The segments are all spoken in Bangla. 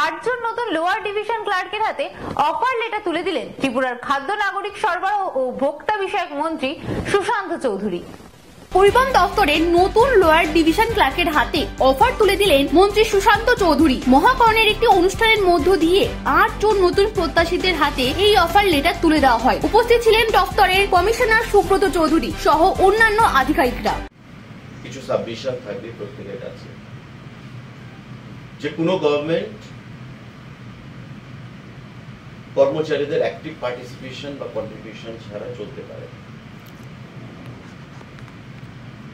8 জন নতুন লোয়ার ডিভিশন ক্লার্কের হাতে অফার লেটার তুলে দিলেন ত্রিপুরার খাদ্য নাগরিক সরবরাহ ও ভোক্তা বিষয়ক মন্ত্রী সুশান্ত চৌধুরী। পরিবহন দপ্তরের নতুন লোয়ার ডিভিশন ক্লার্কের হাতে অফার তুলে দিলেন মন্ত্রী সুশান্ত চৌধুরী। মহাকরণের একটি অনুষ্ঠানের মধ্য দিয়ে 8 জন নতুন প্রত্যাশীদের হাতে এই অফার লেটার তুলে দেওয়া হয়। উপস্থিত ছিলেন দপ্তরের কমিশনার সুব্রত চৌধুরী সহ অন্যান্য আধিকারিকরা। কিছু সাবমিশন থাকবে প্রত্যেকের কাছে যে কোনো গভর্নমেন্ট কর্মচারীদের অ্যাক্টিভ পার্টিসিপেশন বা কন্ট্রিবিউশন ছাড়া চলতে পারে।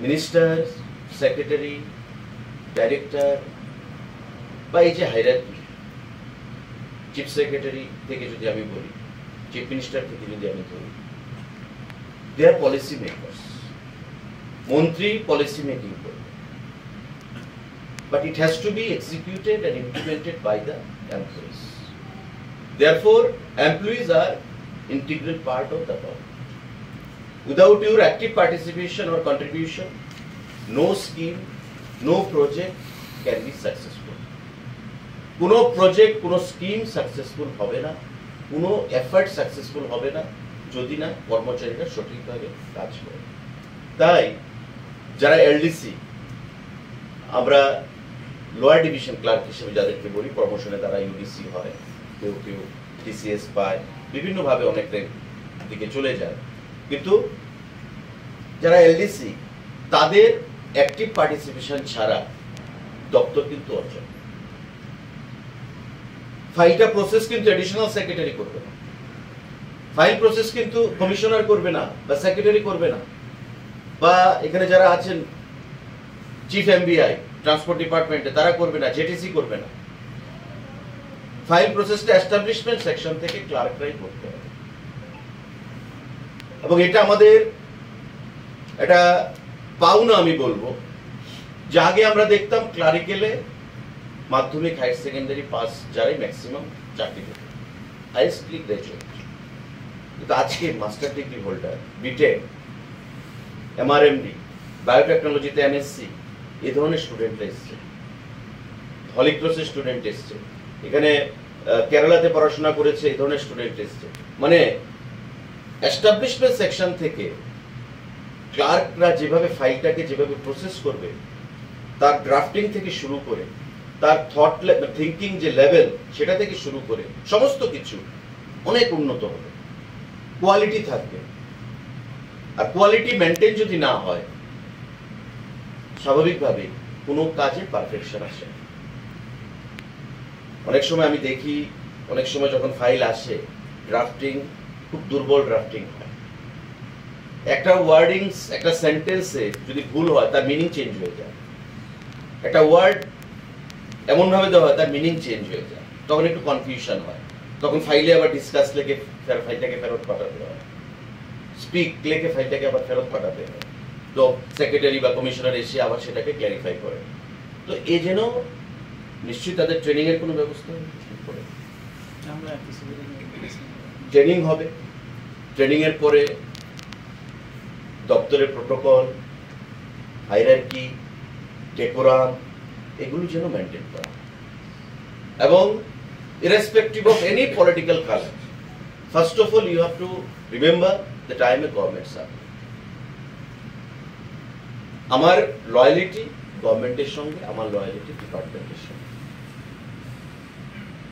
মিনিস্টার, সেক্রেটারি, ডাইরেক্টর বা এই যে হায়ারার্কি, চিফ সেক্রেটারি থেকে যদি আমি বলি, চিফ মিনিস্টার থেকে যদি আমি ধরি, দে আর পলিসি মেকার্স। মন্ত্রী পলিসি মেকিং করবে, but it has to be executed and implemented by the employees. Therefore, employees are integral part of the government. Without your active participation or contribution, no scheme, no project can be successful. কোনো প্রজেক্ট, কোনো স্কিম সাকসেসফুল হবে না, কোনো এফর্ট সাকসেসফুল হবে না যদি না কর্মচারীরা সঠিকভাবে কাজ করে। তাই যারা এলডিসি, আমরা লোয়ার ডিভিশন ক্লার্ক হিসেবে যাদেরকে বলি, প্রমোশনে তারা ইউডিসি হয়, কেউ কেউ টিসিএস পায়, বিভিন্নভাবে অনেকটা দিকে চলে যায়, কিন্তু যারা এলডিসি তাদের অ্যাক্টিভ পার্টিসিপেশন ছাড়া দপ্তর কিন্তু অচল। ফাইলটা প্রসেস কিন্তু এডিশনাল সেক্রেটারি করবে না, ফাইল প্রসেস কিন্তু কমিশনার করবে না বা সেক্রেটারি করবে না, বা এখানে যারা আছেন চিফ এমবিআই ট্রান্সপোর্ট ডিপার্টমেন্টে তারা করবে না, জেটিসি করবে না। ফাইল প্রসেসটা এস্টাবলিশমেন্ট সেকশন থেকে ক্লার্করাই করতে হবে। এবং এটা আমাদের এটা পাওনা আমি বলবো, যে আগে আমরা দেখতাম ক্লারিক্যালে মাধ্যমিক হায়ার সেকেন্ডারি পাস যারাই ম্যাক্সিমাম চাকরি পেত, হাইয়েস্টলি গ্রাজুয়েট। কিন্তু আজকে মাস্টার ডিগ্রি হোল্ডার, বিটেক, এমআরএমডি, বায়োটেকনোলজিতে এমএসসি, এই ধরনের স্টুডেন্টরা এসছে, হলিক্রসের স্টুডেন্ট এসছে, এখানে কেরালাতে পড়াশোনা করেছে, এই ধরনের স্টুডেন্ট এসছে। মানে এস্টাবলিশমেন্ট সেকশন থেকে ক্লার্করা যেভাবে ফাইলটাকে যেভাবে প্রসেস করবে, তার ড্রাফটিং থেকে শুরু করে তার থট থিঙ্কিং যে লেভেল সেটা থেকে শুরু করে সমস্ত কিছু অনেক উন্নত হবে, কোয়ালিটি থাকবে। আর কোয়ালিটি মেনটেন যদি না হয়, স্বাভাবিকভাবে কোনো কাজে পারফেকশন আসে। অনেক সময় আমি দেখি, অনেক সময় যখন ফাইল আসে, ড্রাফটিং খুব দুর্বল ড্রাফটিং হয়। একটা ওয়ার্ডিংস, একটা সেন্টেন্সে যদি ভুল হয় তার মিনিং চেঞ্জ হয়ে যায়, একটা ওয়ার্ড এমন ভাবে দেওয়া হয় তার মিনিং চেঞ্জ হয়ে যায়, তখন একটু কনফিউশন হয়। তখন ফাইলে আবার ডিসকাস লিখে ফাইলটাকে ফেরত পাঠাতে হয়, স্পিক লিখে ফাইলটাকে আবার ফেরত পাঠাতে হয়, তো সেক্রেটারি বা কমিশনার এসে আবার সেটাকে ক্ল্যারিফাই করে। তো এই যেন নিশ্চয়ই তাদের ট্রেনিং এর কোনো ব্যবস্থা করে, ট্রেনিং হবে, ট্রেনিং এর পরে দপ্তরের প্রোটোকল, হায়ারার্কি, ডেকোরাম, এগুলো যেন মেনটেন করা। এবং irrespective of any political colour, first of all you have to remember that I am a government servant. আমার লয়ালিটি গভর্নমেন্টের সঙ্গে, আমার লয়ালিটি ডিপার্টমেন্টের সঙ্গে,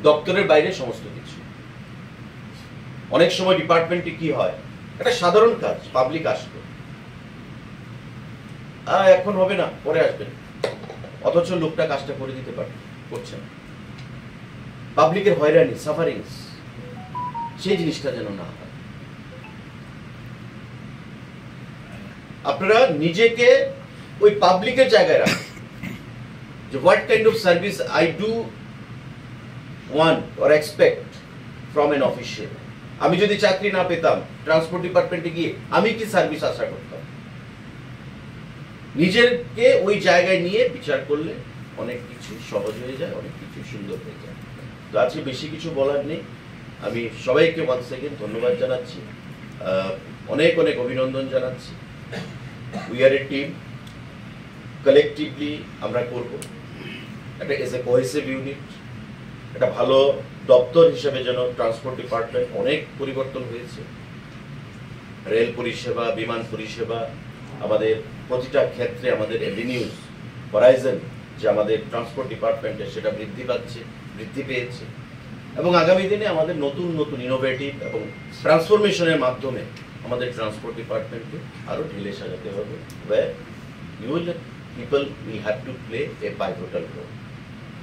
দপ্তরের বাইরে সমস্ত কিছু। অনেক সময় ডিপার্টমেন্টে কি হয়, একটা সাধারণ কাজ পাবলিক আসবে, এখন হবে না, পরে আসবেন, অথচ লোকটা কাজটা করে দিতে পারে, করছে না। পাবলিকের হয়রানি, সাফারিংস, সেই জিনিসটা যেন না হয়। আপনারা নিজেকে ওই পাবলিকের জায়গায় রাখুন, যে what kind of service I do want or expect from N official. আমি যদি চাকরি না পেতাম, ট্রান্সপোর্ট ডিপার্টমেন্টে গিয়ে আমি কি সার্ভিস আশা করতাম, নিজেকে ওই জায়গায় নিয়ে বিচার করলে অনেক কিছু সহজ হয়ে যায়, অনেক কিছু সুন্দর হয়ে যায়। তো আজকে বেশি কিছু বলার নেই, আমি সবাইকে ওয়ান্স এগেইন ধন্যবাদ জানাচ্ছি, অনেক অনেক অভিনন্দন জানাচ্ছি। We are A team, collectively আমরা করব, একটা এজ এ কোহেসিভ ইউনিট, একটা ভালো দপ্তর হিসেবে যেন ট্রান্সপোর্ট ডিপার্টমেন্ট অনেক পরিবর্তন হয়েছে। রেল পরিষেবা, বিমান পরিষেবা, আমাদের প্রতিটা ক্ষেত্রে আমাদের এভিনিউজ, হরাইজন যে আমাদের ট্রান্সপোর্ট ডিপার্টমেন্টে সেটা বৃদ্ধি পেয়েছে এবং আগামী দিনে আমাদের নতুন নতুন ইনোভেটিভ এবং ট্রান্সফরমেশনের মাধ্যমে আমাদের ট্রান্সপোর্ট ডিপার্টমেন্টকে আরো ঢেলে সাজাতে হবে, where people will have to play a pivotal role।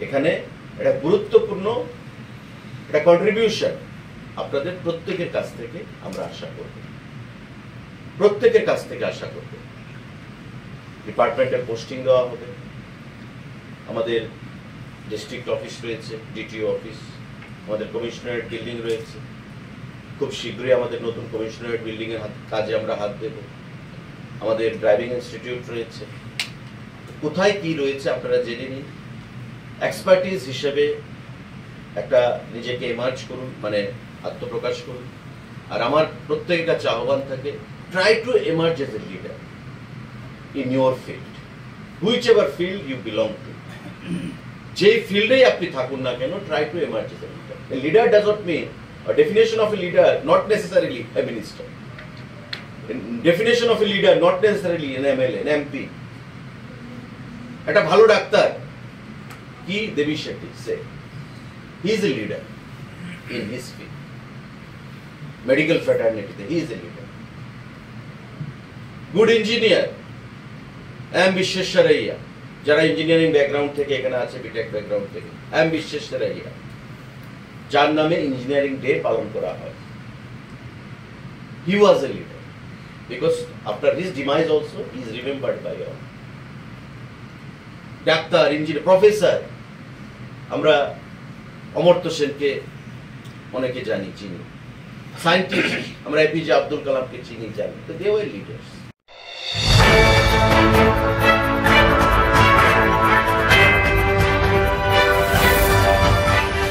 এখানে একটা গুরুত্বপূর্ণ একটা কন্ট্রিবিউশন আপনাদের প্রত্যেকের কাছ থেকে আমরা আশা করব, প্রত্যেকের কাছ থেকে আশা করব। ডিপার্টমেন্টের পোস্টিং দেওয়া হবে, আমাদের ডিস্ট্রিক্ট অফিস রয়েছে, ডিটিও অফিস, আমাদের কমিশনারেট বিল্ডিং রয়েছে, খুব শীঘ্রই আমাদের নতুন কমিশনারেট বিল্ডিং এর কাজে আমরা হাত দেব। আমাদের ড্রাইভিং ইনস্টিটিউট রয়েছে, কোথায় কি রয়েছে আপনারা জেনে নিন, এক্সপার্টিজ হিসেবে একটা নিজেকে এমার্জ করুন, মানে আত্মপ্রকাশ করুন। আর আমার প্রত্যেকের কাছে আহ্বান থাকে, try to emerge as a leader in your field, whichever field you belong to. যেই ফিল্ডেই আপনি থাকুন না কেন, try to emerge as a leader. A leader does not mean, a definition of a leader not necessarily a minister, a definition of a leader not necessarily an MLA, an MP। একটা ভালো ডাক্তার কি দেবী শেট্টি সে, he is a leader in his field, medical fraternity he is a leader। good engineer M Vishweswaraya, যারা ইঞ্জিনিয়ারিং ব্যাকগ্রাউন্ড থেকে এখানে আছে, বিটেক ব্যাকগ্রাউন্ড থেকে, M Vishweswaraya, যার নামে ইঞ্জিনিয়ারিং ডে পালন করা হয়, he was a leader because after his demise also he is remembered by all। Doctor, engineer, professor, আমরা অমর্ত্য সেনকে অনেকে চিনি। সায়েন্টিস্ট আমরা এপিজে আব্দুল কালামকে চিনি, জানি, তো they were leaders।